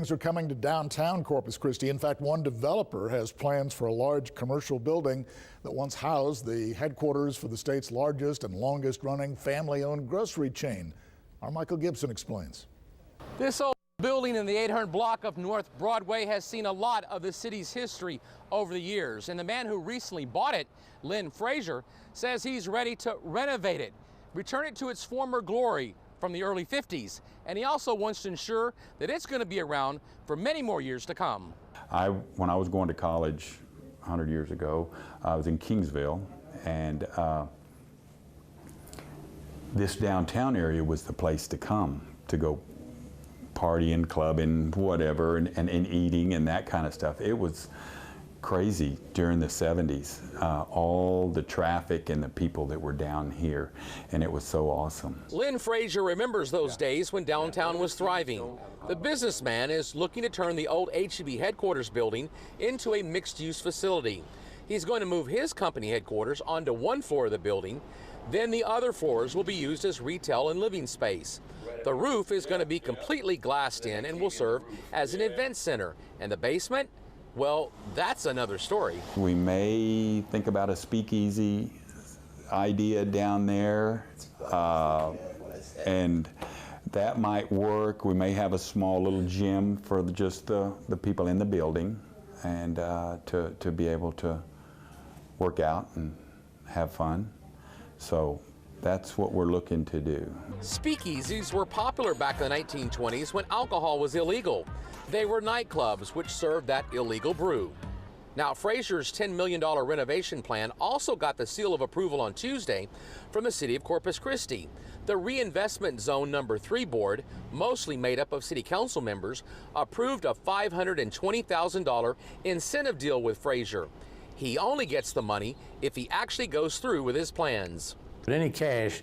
Things are coming to downtown Corpus Christi. In fact, one developer has plans for a large commercial building that once housed the headquarters for the state's largest and longest running family-owned grocery chain. Our Michael Gibson explains. This old building in the 800 block of North Broadway has seen a lot of the city's history over the years. And the man who recently bought it, Lynn Frazier, says he's ready to renovate it, return it to its former glory from the early 50s. And he also wants to ensure that it's going to be around for many more years to come. When I was going to college 100 years ago, I was in Kingsville, and this downtown area was the place to come to go partying, clubbing, whatever, and eating and that kind of stuff. It was crazy during the 70s, all the traffic and the people that were down here, and it was so awesome. Lynn Frazier remembers those days when downtown was thriving. The businessman is looking to turn the old HEB headquarters building into a mixed-use facility. He's going to move his company headquarters onto one floor of the building. Then the other floors will be used as retail and living space. The roof is going to be completely glassed in and will serve as an event center. And the basement? Well, that's another story. We may think about a speakeasy idea down there, and that might work. We may have a small little gym for just the people in the building, and to be able to work out and have fun. So that's what we're looking to do. Speakeasies were popular back in the 1920s when alcohol was illegal. They were nightclubs which served that illegal brew. Now, Frazier's $10 million renovation plan also got the seal of approval on Tuesday from the city of Corpus Christi. The Reinvestment Zone Number 3 board, mostly made up of city council members, approved a $520,000 incentive deal with Frazier. He only gets the money if he actually goes through with his plans. But any cash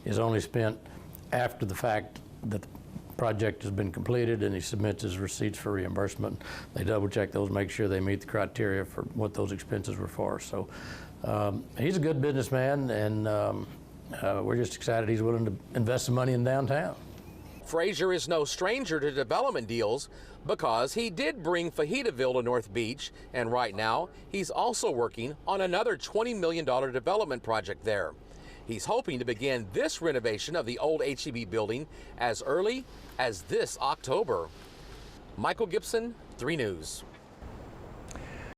is only spent after the fact that the project has been completed and he submits his receipts for reimbursement. They double check those, make sure they meet the criteria for what those expenses were for. So he's a good businessman, and we're just excited he's willing to invest some money in downtown. Frazier is no stranger to development deals because he did bring Fajitaville to North Beach, and right now he's also working on another $20 million development project there. He's hoping to begin this renovation of the old HEB building as early as this October. Michael Gibson, 3 News.